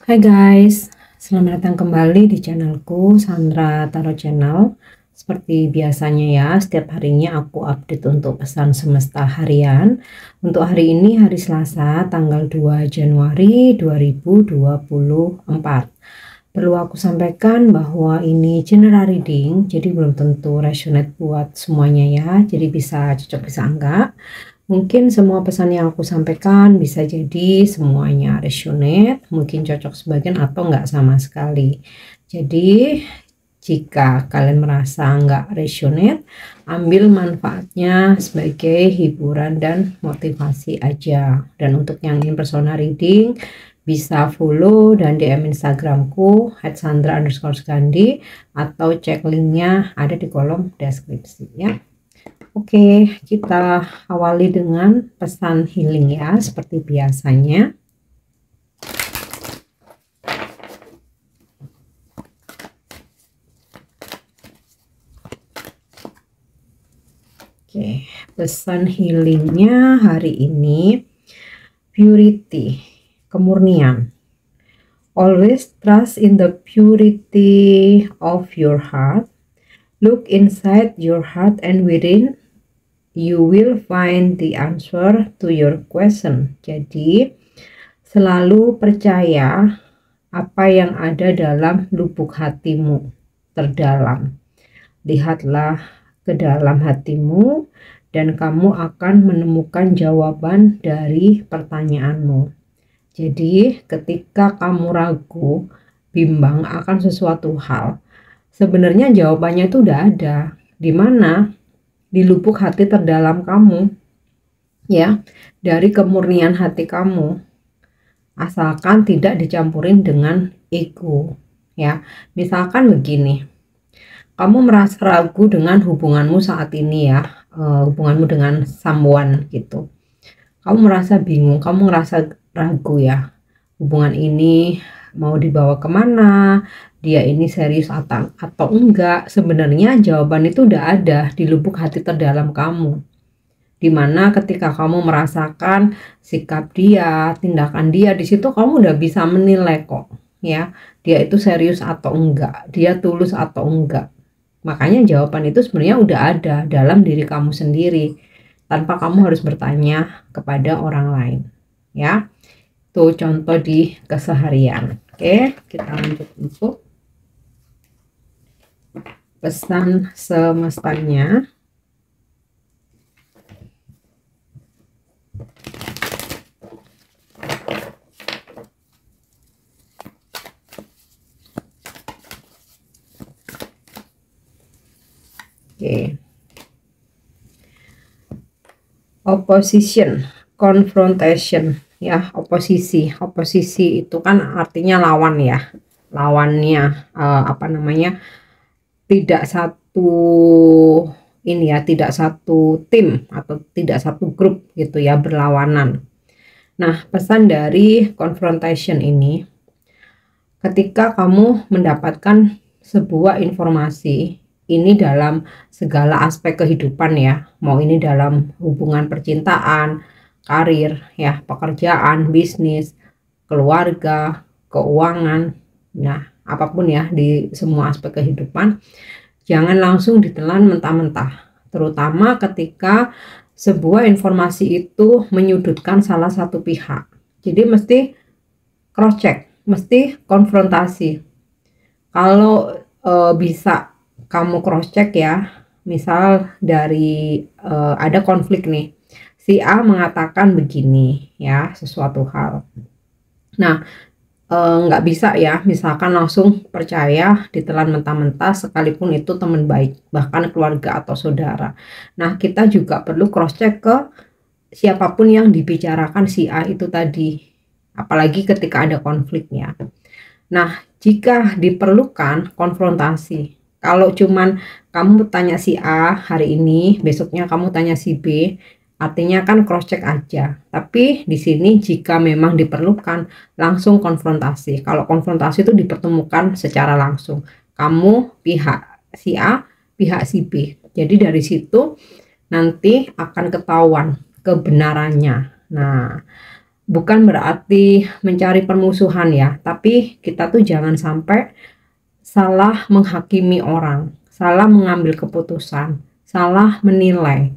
Hai guys, selamat datang kembali di channelku Sandra Tarot Channel. Seperti biasanya ya, setiap harinya aku update untuk pesan semesta harian. Untuk hari ini hari Selasa tanggal 2 Januari 2024. Perlu aku sampaikan bahwa ini general reading, jadi belum tentu resonate buat semuanya ya. Jadi bisa cocok bisa enggak. Mungkin semua pesan yang aku sampaikan bisa jadi semuanya resonate, mungkin cocok sebagian atau enggak sama sekali. Jadi jika kalian merasa enggak resonate, ambil manfaatnya sebagai hiburan dan motivasi aja. Dan untuk yang ingin personal reading, bisa follow dan DM Instagramku @sandra_skandi atau cek linknya ada di kolom deskripsi ya. Oke, kita awali dengan pesan healing ya, seperti biasanya. Oke, pesan healingnya hari ini, purity, kemurnian. Always trust in the purity of your heart. Look inside your heart and within you will find the answer to your question. Jadi selalu percaya apa yang ada dalam lubuk hatimu terdalam. Lihatlah ke dalam hatimu dan kamu akan menemukan jawaban dari pertanyaanmu. Jadi ketika kamu ragu, bimbang akan sesuatu hal, sebenarnya jawabannya itu udah ada. Di mana? Di lubuk hati terdalam kamu ya, dari kemurnian hati kamu, asalkan tidak dicampurin dengan ego ya. Misalkan begini, kamu merasa ragu dengan hubunganmu saat ini ya, hubunganmu dengan someone gitu, kamu merasa bingung, kamu merasa ragu ya, hubungan ini mau dibawa kemana, dia ini serius atau enggak. Sebenarnya jawaban itu udah ada di lubuk hati terdalam kamu, dimana ketika kamu merasakan sikap dia, tindakan dia, di situ kamu udah bisa menilai kok ya, dia itu serius atau enggak, dia tulus atau enggak. Makanya jawaban itu sebenarnya udah ada dalam diri kamu sendiri, tanpa kamu harus bertanya kepada orang lain ya. Tuh contoh di keseharian. Oke, kita lanjut untuk pesan semestanya. Oke. Opposition, confrontation ya, oposisi. Oposisi itu kan artinya lawan ya. Lawannya tidak satu ini ya, tidak satu tim atau tidak satu grup gitu ya, berlawanan. Nah, pesan dari confrontation ini, ketika kamu mendapatkan sebuah informasi, ini dalam segala aspek kehidupan ya, mau ini dalam hubungan percintaan, karir ya, pekerjaan, bisnis, keluarga, keuangan, nah apapun ya, di semua aspek kehidupan, jangan langsung ditelan mentah-mentah, terutama ketika sebuah informasi itu menyudutkan salah satu pihak. Jadi mesti cross check, mesti konfrontasi. Kalau bisa kamu cross check ya, misal dari ada konflik nih, si A mengatakan begini ya, sesuatu hal. Nah, nggak bisa ya misalkan langsung percaya ditelan mentah-mentah, sekalipun itu teman baik, bahkan keluarga atau saudara. Nah, kita juga perlu cross check ke siapapun yang dibicarakan si A itu tadi, apalagi ketika ada konfliknya. Nah, jika diperlukan konfrontasi, kalau cuman kamu tanya si A hari ini, besoknya kamu tanya si B, artinya kan cross check aja. Tapi di sini jika memang diperlukan, langsung konfrontasi. Kalau konfrontasi itu dipertemukan secara langsung, kamu pihak si A, pihak si B. Jadi dari situ nanti akan ketahuan kebenarannya. Nah, bukan berarti mencari permusuhan ya, tapi kita tuh jangan sampai salah menghakimi orang, salah mengambil keputusan, salah menilai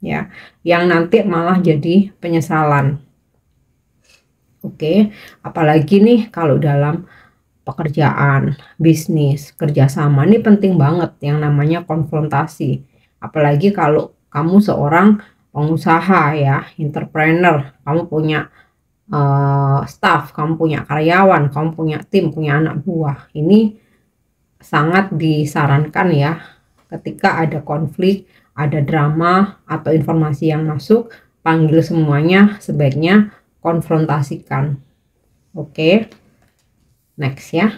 ya, yang nanti malah jadi penyesalan. Oke, apalagi nih kalau dalam pekerjaan, bisnis, kerjasama ini penting banget yang namanya konfrontasi. Apalagi kalau kamu seorang pengusaha ya, entrepreneur, kamu punya staff, kamu punya karyawan, kamu punya tim, punya anak buah. Ini sangat disarankan ya, ketika ada konflik, ada drama atau informasi yang masuk, panggil semuanya, sebaiknya konfrontasikan. Oke. Next ya.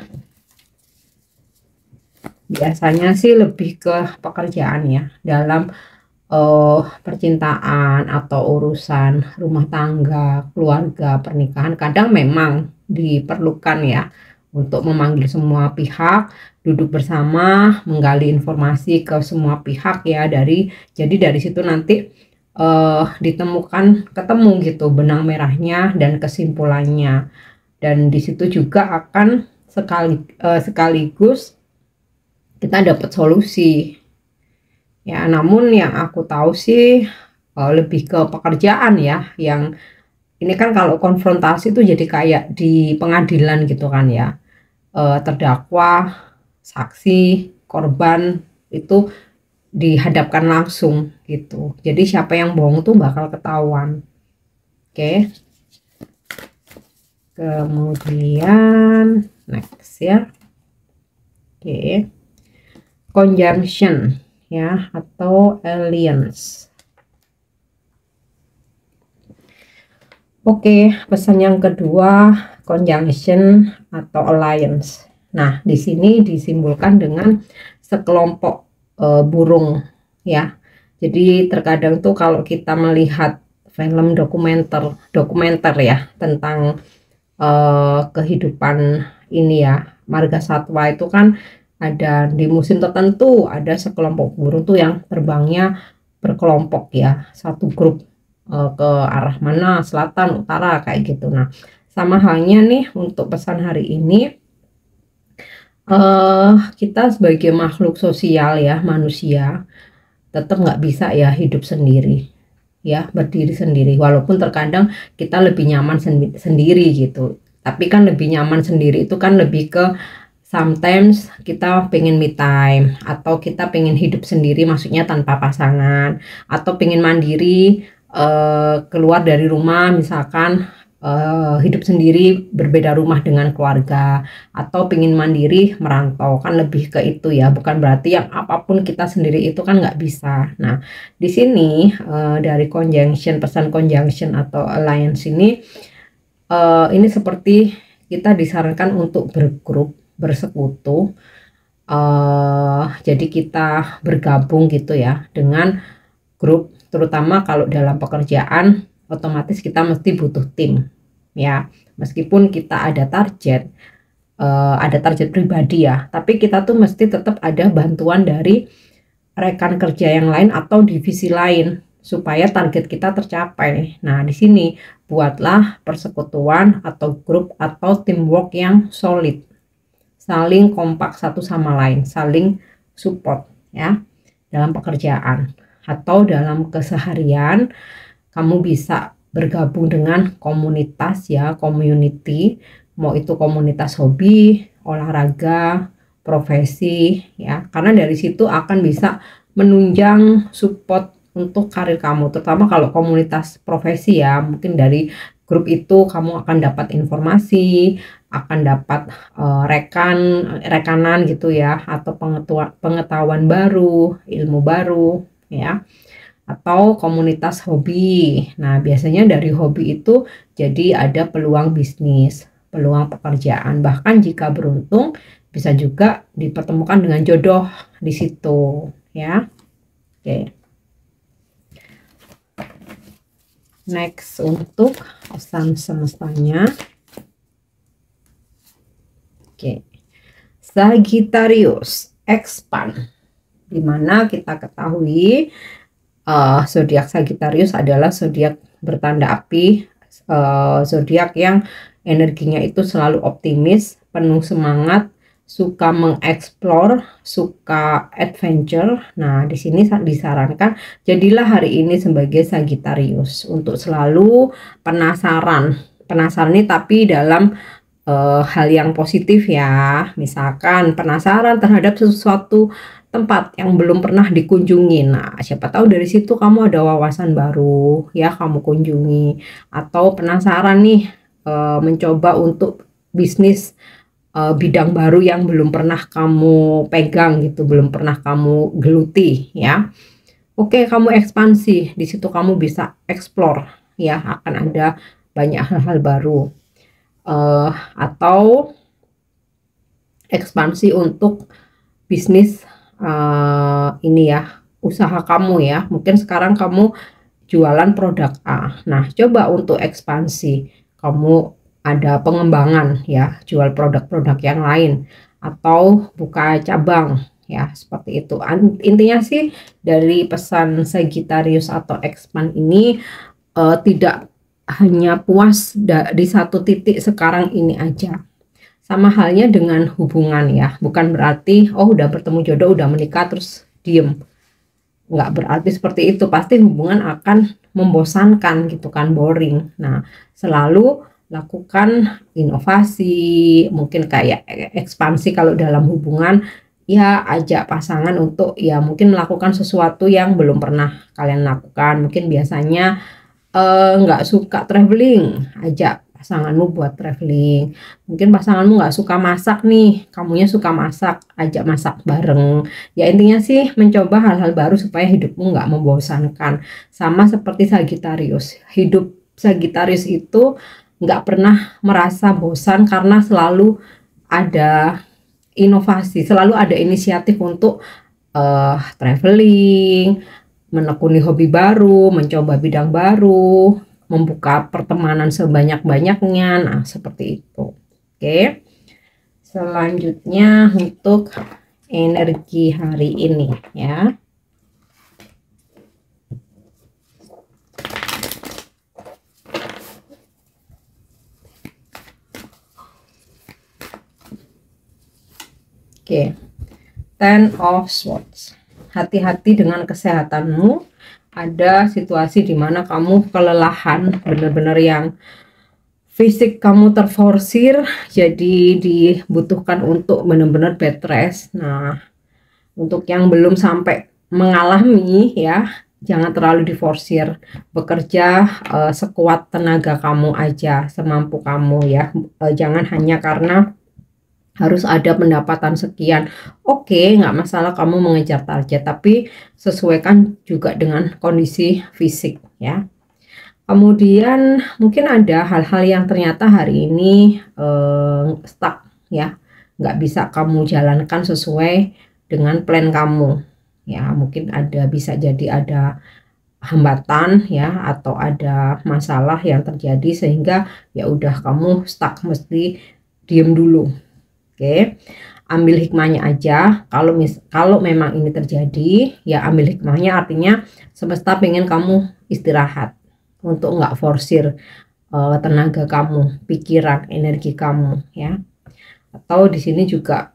Biasanya sih lebih ke pekerjaan ya, dalam percintaan atau urusan rumah tangga, keluarga, pernikahan, kadang memang diperlukan ya untuk memanggil semua pihak, duduk bersama, menggali informasi ke semua pihak ya, jadi dari situ nanti ketemu gitu benang merahnya dan kesimpulannya. Dan di situ juga akan sekaligus kita dapat solusi ya. Namun yang aku tahu sih lebih ke pekerjaan ya, yang ini kan kalau konfrontasi itu jadi kayak di pengadilan gitu kan ya, terdakwa, saksi, korban itu dihadapkan langsung gitu, jadi siapa yang bohong tuh bakal ketahuan. Oke. Kemudian next ya. Oke. Conjunction ya, atau alliance. Oke, pesan yang kedua, conjunction atau alliance. Nah, di sini disimbolkan dengan sekelompok burung ya. Jadi terkadang tuh kalau kita melihat film dokumenter ya tentang kehidupan ini ya, marga satwa itu kan ada di musim tertentu ada sekelompok burung tuh yang terbangnya berkelompok ya, satu grup ke arah mana, selatan, utara, kayak gitu. Nah, sama halnya nih untuk pesan hari ini, kita sebagai makhluk sosial ya, manusia tetap nggak bisa ya hidup sendiri ya, berdiri sendiri, walaupun terkadang kita lebih nyaman sendiri gitu. Tapi kan lebih nyaman sendiri itu kan lebih ke sometimes kita pengen me time, atau kita pengen hidup sendiri, maksudnya tanpa pasangan, atau pengen mandiri, keluar dari rumah misalkan, hidup sendiri berbeda rumah dengan keluarga, atau pengen mandiri merantau, kan lebih ke itu ya. Bukan berarti yang apapun kita sendiri itu kan nggak bisa. Nah, di sini dari conjunction, pesan conjunction atau alliance ini seperti kita disarankan untuk bergrup, bersekutu, jadi kita bergabung gitu ya dengan grup, terutama kalau dalam pekerjaan otomatis kita mesti butuh tim ya. Meskipun kita ada target pribadi ya, tapi kita tuh mesti tetap ada bantuan dari rekan kerja yang lain atau divisi lain supaya target kita tercapai. Nah, di sini buatlah persekutuan atau grup atau teamwork yang solid, saling kompak satu sama lain, saling support ya dalam pekerjaan atau dalam keseharian. Kamu bisa bergabung dengan komunitas ya, community, mau itu komunitas hobi, olahraga, profesi ya, karena dari situ akan bisa menunjang support untuk karir kamu, terutama kalau komunitas profesi ya. Mungkin dari grup itu kamu akan dapat informasi, akan dapat rekanan gitu ya, atau pengetahuan baru, ilmu baru ya, atau komunitas hobi. Nah, biasanya dari hobi itu jadi ada peluang bisnis, peluang pekerjaan, bahkan jika beruntung bisa juga dipertemukan dengan jodoh di situ ya. Oke. Next untuk pesan semestanya. Oke. Sagittarius expand, dimana kita ketahui zodiak Sagittarius adalah zodiak bertanda api, zodiak yang energinya itu selalu optimis, penuh semangat, suka mengeksplor, suka adventure. Nah, di sini disarankan jadilah hari ini sebagai Sagittarius untuk selalu penasaran. Penasaran ini tapi dalam hal yang positif ya. Misalkan penasaran terhadap sesuatu tempat yang belum pernah dikunjungi. Nah, siapa tahu dari situ kamu ada wawasan baru ya kamu kunjungi, atau penasaran nih mencoba untuk bisnis bidang baru yang belum pernah kamu pegang gitu, belum pernah kamu geluti ya. Oke, kamu ekspansi, di situ kamu bisa explore ya, akan ada banyak hal-hal baru. Atau ekspansi untuk bisnis ini ya, usaha kamu ya. Mungkin sekarang kamu jualan produk A. Nah, coba untuk ekspansi, kamu ada pengembangan ya, jual produk-produk yang lain atau buka cabang ya, seperti itu. Intinya sih dari pesan Sagittarius atau expand ini tidak hanya puas di satu titik sekarang ini aja. Sama halnya dengan hubungan ya, bukan berarti oh udah bertemu jodoh, udah menikah terus diem. Nggak berarti seperti itu, pasti hubungan akan membosankan gitu kan, boring. Nah, selalu lakukan inovasi, mungkin kayak ekspansi kalau dalam hubungan ya, ajak pasangan untuk ya mungkin melakukan sesuatu yang belum pernah kalian lakukan. Mungkin biasanya nggak suka traveling, ajak pasanganmu buat traveling. Mungkin pasanganmu nggak suka masak nih, kamunya suka masak, ajak masak bareng. Ya intinya sih mencoba hal-hal baru supaya hidupmu nggak membosankan. Sama seperti Sagittarius, hidup Sagittarius itu nggak pernah merasa bosan karena selalu ada inovasi, selalu ada inisiatif untuk traveling, menekuni hobi baru, mencoba bidang baru, membuka pertemanan sebanyak-banyaknya. Nah, seperti itu. Oke. Selanjutnya untuk energi hari ini ya. Oke. Ten of Swords. Hati-hati dengan kesehatanmu. Ada situasi di mana kamu kelelahan, benar-benar yang fisik kamu terforsir, jadi dibutuhkan untuk benar-benar bed rest. Nah, untuk yang belum sampai mengalami ya, jangan terlalu diforsir. Bekerja sekuat tenaga kamu aja, semampu kamu ya. Jangan hanya karena harus ada pendapatan sekian. Oke, nggak masalah kamu mengejar target, tapi sesuaikan juga dengan kondisi fisik ya. Kemudian mungkin ada hal-hal yang ternyata hari ini stuck ya, nggak bisa kamu jalankan sesuai dengan plan kamu ya. Mungkin bisa jadi ada hambatan ya, atau ada masalah yang terjadi sehingga ya udah kamu stuck, mesti diem dulu. Oke, ambil hikmahnya aja. Kalau memang ini terjadi, ya ambil hikmahnya, artinya semesta pengen kamu istirahat untuk nggak forsir tenaga kamu, pikiran, energi kamu ya. Atau di sini juga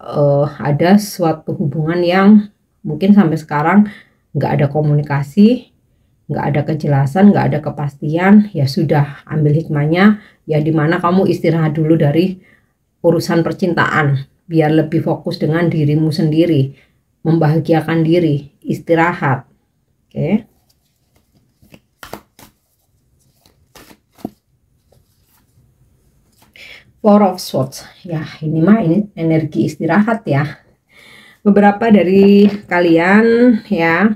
ada suatu hubungan yang mungkin sampai sekarang nggak ada komunikasi, nggak ada kejelasan, nggak ada kepastian. Ya sudah, ambil hikmahnya ya, dimana kamu istirahat dulu dari urusan percintaan, biar lebih fokus dengan dirimu sendiri, membahagiakan diri, istirahat. Oke. Four of Swords. Ya, ini mah ini energi istirahat ya. Beberapa dari kalian ya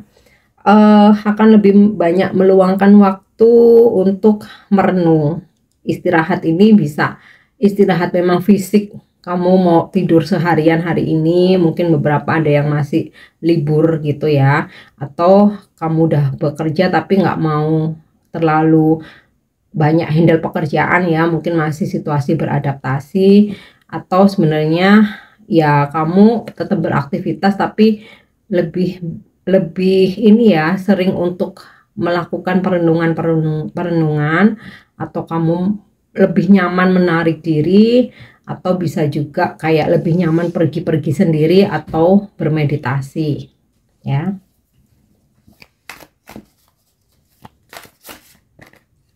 akan lebih banyak meluangkan waktu untuk merenung. Istirahat ini bisa istirahat memang fisik, kamu mau tidur seharian hari ini, mungkin beberapa ada yang masih libur gitu ya, atau kamu udah bekerja tapi nggak mau terlalu banyak handle pekerjaan ya, mungkin masih situasi beradaptasi, atau sebenarnya ya kamu tetap beraktivitas tapi lebih ini ya, sering untuk melakukan perenungan atau kamu lebih nyaman menarik diri, atau bisa juga kayak lebih nyaman pergi-pergi sendiri atau bermeditasi ya.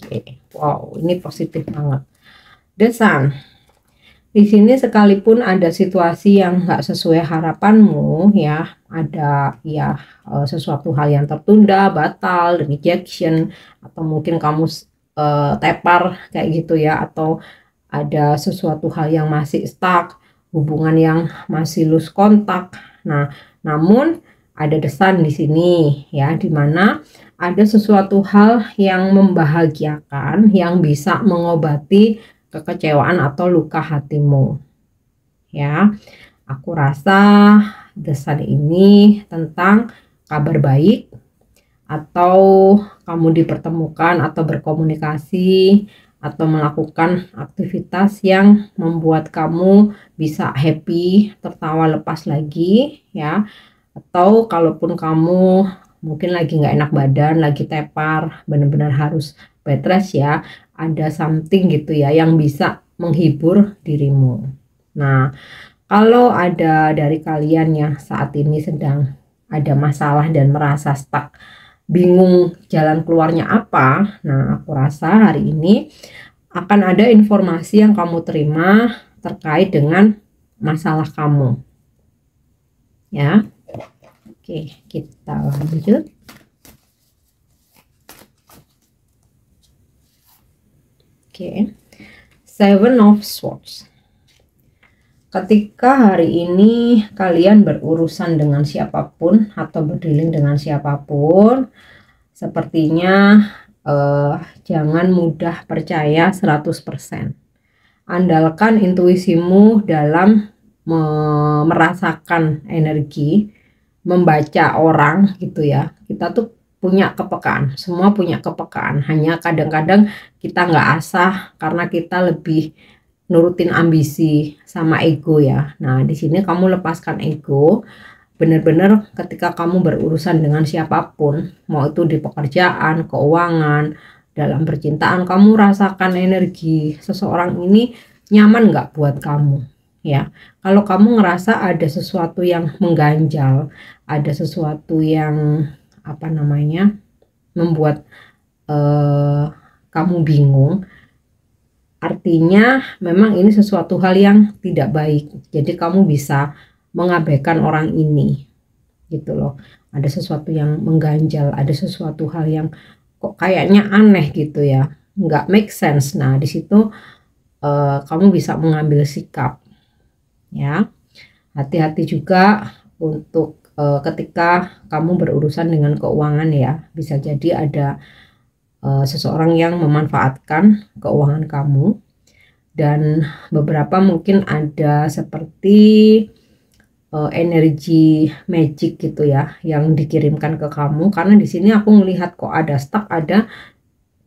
Oke. Wow, ini positif banget. The Sun. Di sini sekalipun ada situasi yang nggak sesuai harapanmu ya, ada ya sesuatu hal yang tertunda, batal, rejection, atau mungkin kamu tepar kayak gitu ya, atau ada sesuatu hal yang masih stuck, hubungan yang masih lose kontak. Nah, namun ada The Sun di sini ya, dimana ada sesuatu hal yang membahagiakan, yang bisa mengobati kekecewaan atau luka hatimu ya. Aku rasa The Sun ini tentang kabar baik, atau kamu dipertemukan atau berkomunikasi atau melakukan aktivitas yang membuat kamu bisa happy, tertawa lepas lagi ya. Atau kalaupun kamu mungkin lagi nggak enak badan, lagi tepar, benar-benar harus bed rest ya, ada something gitu ya yang bisa menghibur dirimu. Nah, kalau ada dari kalian yang saat ini sedang ada masalah dan merasa stuck, bingung jalan keluarnya apa, nah aku rasa hari ini akan ada informasi yang kamu terima terkait dengan masalah kamu ya. Oke, kita lanjut. Oke, Seven of Swords. Ketika hari ini kalian berurusan dengan siapapun atau berdealing dengan siapapun, sepertinya jangan mudah percaya 100%. Andalkan intuisimu dalam merasakan energi, membaca orang gitu ya. Kita tuh punya kepekaan, semua punya kepekaan. Hanya kadang-kadang kita nggak asah karena kita lebih nurutin ambisi sama ego ya. Nah, di sini kamu lepaskan ego. Benar-benar ketika kamu berurusan dengan siapapun, mau itu di pekerjaan, keuangan, dalam percintaan, kamu rasakan energi seseorang ini nyaman nggak buat kamu ya. Kalau kamu ngerasa ada sesuatu yang mengganjal, ada sesuatu yang apa namanya membuat kamu bingung, artinya memang ini sesuatu hal yang tidak baik. Jadi kamu bisa mengabaikan orang ini gitu loh. Ada sesuatu yang mengganjal, ada sesuatu hal yang kok kayaknya aneh gitu ya, nggak make sense. Nah, di situ kamu bisa mengambil sikap ya. Hati-hati juga untuk ketika kamu berurusan dengan keuangan ya. Bisa jadi ada seseorang yang memanfaatkan keuangan kamu, dan beberapa mungkin ada seperti energi magic gitu ya yang dikirimkan ke kamu, karena di sini aku melihat kok ada stuck, ada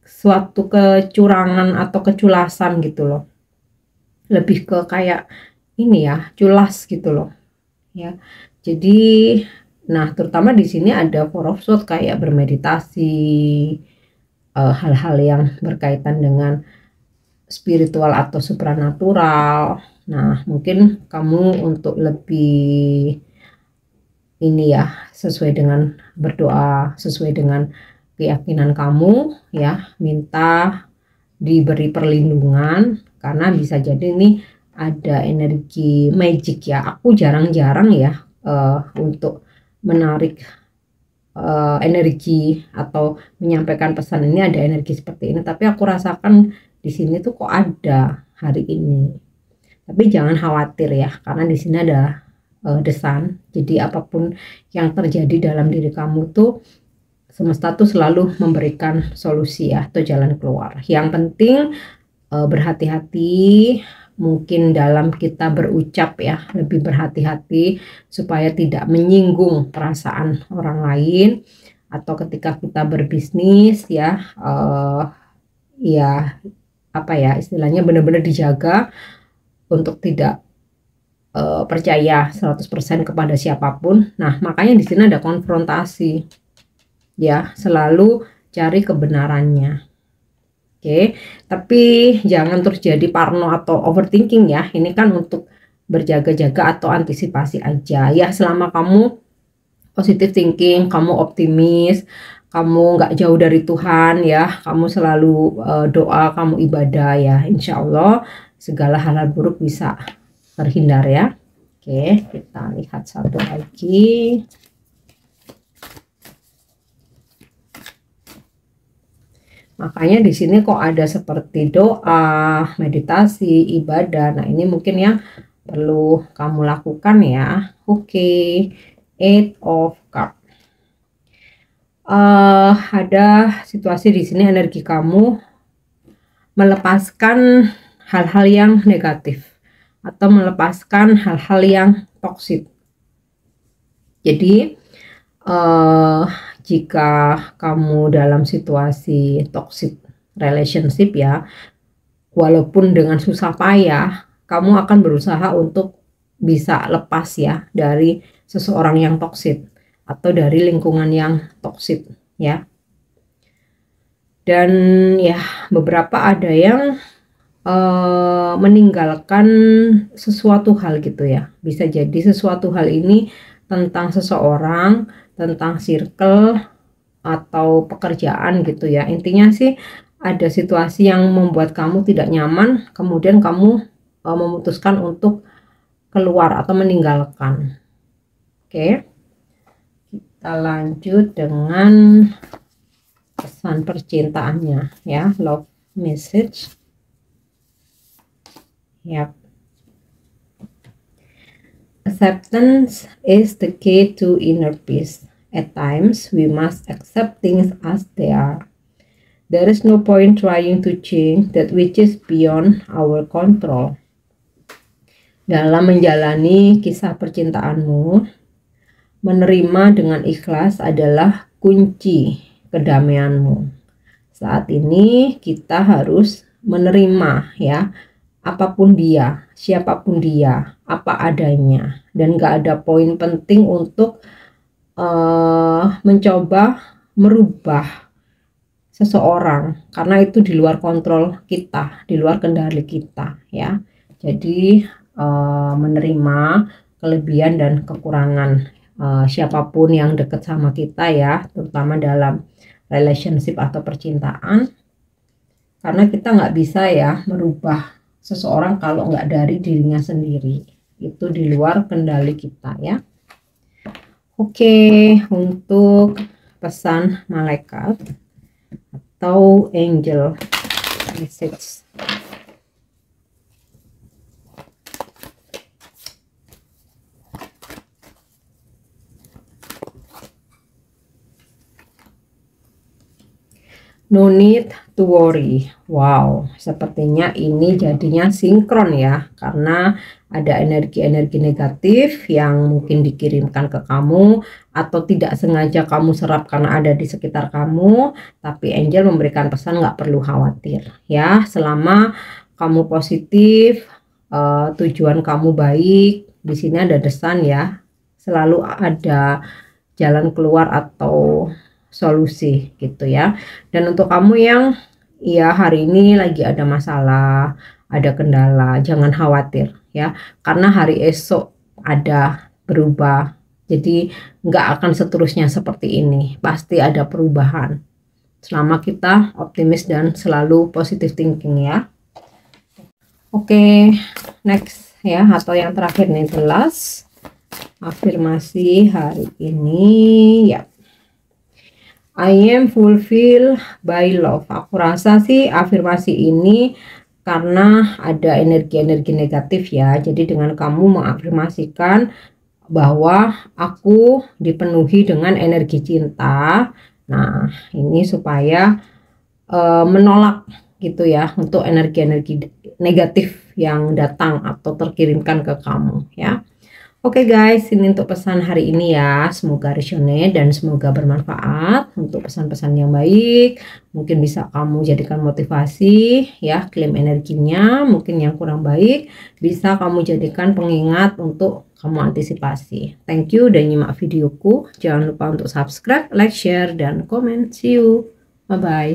suatu kecurangan atau keculasan gitu loh, lebih ke kayak ini ya, culas gitu loh ya. Jadi nah, terutama di sini ada Four of Swords, kayak bermeditasi, hal-hal yang berkaitan dengan spiritual atau supranatural. Nah, mungkin kamu untuk lebih ini ya, sesuai dengan berdoa, sesuai dengan keyakinan kamu ya, minta diberi perlindungan, karena bisa jadi ini ada energi magic ya. Aku jarang-jarang ya untuk menarik energi atau menyampaikan pesan ini ada energi seperti ini, tapi aku rasakan di sini tuh kok ada hari ini. Tapi jangan khawatir ya, karena di sini ada The Sun. Jadi apapun yang terjadi dalam diri kamu tuh semesta tuh selalu memberikan solusi ya, atau jalan keluar. Yang penting berhati-hati, mungkin dalam kita berucap ya, lebih berhati-hati supaya tidak menyinggung perasaan orang lain. Atau ketika kita berbisnis ya, ya apa ya istilahnya, benar-benar dijaga untuk tidak percaya 100% kepada siapapun. Nah, makanya di sini ada konfrontasi ya, selalu cari kebenarannya Oke, tapi jangan terus jadi parno atau overthinking ya. Ini kan untuk berjaga-jaga atau antisipasi aja ya. Selama kamu positive thinking, kamu optimis, kamu nggak jauh dari Tuhan ya, kamu selalu doa, kamu ibadah ya, insya Allah segala hal buruk bisa terhindar ya. Oke, kita lihat satu lagi. Makanya di sini kok ada seperti doa, meditasi, ibadah. Nah, ini mungkin yang perlu kamu lakukan ya. Oke, Eight of Cups. Ada situasi di sini energi kamu melepaskan hal-hal yang negatif atau melepaskan hal-hal yang toksik. Jadi jika kamu dalam situasi toxic relationship ya, walaupun dengan susah payah, kamu akan berusaha untuk bisa lepas ya dari seseorang yang toksik atau dari lingkungan yang toksik ya. Dan ya beberapa ada yang meninggalkan sesuatu hal gitu ya. Bisa jadi sesuatu hal ini tentang seseorang, tentang circle atau pekerjaan gitu ya. Intinya sih ada situasi yang membuat kamu tidak nyaman, kemudian kamu memutuskan untuk keluar atau meninggalkan. Oke. Kita lanjut dengan pesan percintaannya ya, love message. Yep. Acceptance is the key to inner peace. At times, we must accept things as they are. There is no point trying to change that which is beyond our control. Dalam menjalani kisah percintaanmu, menerima dengan ikhlas adalah kunci kedamaianmu. Saat ini kita harus menerima ya, apapun dia, siapapun dia, apa adanya, dan gak ada poin penting untuk mencoba merubah seseorang karena itu di luar kontrol kita, di luar kendali kita ya. Jadi menerima kelebihan dan kekurangan siapapun yang dekat sama kita ya, terutama dalam relationship atau percintaan, karena kita nggak bisa ya merubah seseorang kalau nggak dari dirinya sendiri, itu di luar kendali kita ya. Oke, untuk pesan malaikat atau angel message. No need to worry. Wow, sepertinya ini jadinya sinkron ya, karena ada energi-energi negatif yang mungkin dikirimkan ke kamu atau tidak sengaja kamu serap karena ada di sekitar kamu, tapi angel memberikan pesan nggak perlu khawatir ya, selama kamu positif, tujuan kamu baik, di sini ada desan ya, selalu ada jalan keluar atau solusi gitu ya. Dan untuk kamu yang ya hari ini lagi ada masalah, ada kendala, jangan khawatir ya, karena hari esok ada berubah. Jadi nggak akan seterusnya seperti ini, pasti ada perubahan selama kita optimis dan selalu positive thinking ya. Oke, next ya, atau yang terakhir nih, the last afirmasi hari ini ya. I am fulfilled by love. Aku rasa sih afirmasi ini karena ada energi-energi negatif ya. Jadi dengan kamu mengafirmasikan bahwa aku dipenuhi dengan energi cinta. Nah, ini supaya menolak gitu ya untuk energi-energi negatif yang datang atau terkirimkan ke kamu ya. Oke guys, ini untuk pesan hari ini ya. Semoga resonate dan semoga bermanfaat untuk pesan-pesan yang baik. Mungkin bisa kamu jadikan motivasi ya, klaim energinya. Mungkin yang kurang baik bisa kamu jadikan pengingat untuk kamu antisipasi. Thank you udah nyimak videoku. Jangan lupa untuk subscribe, like, share, dan komen. See you. Bye-bye.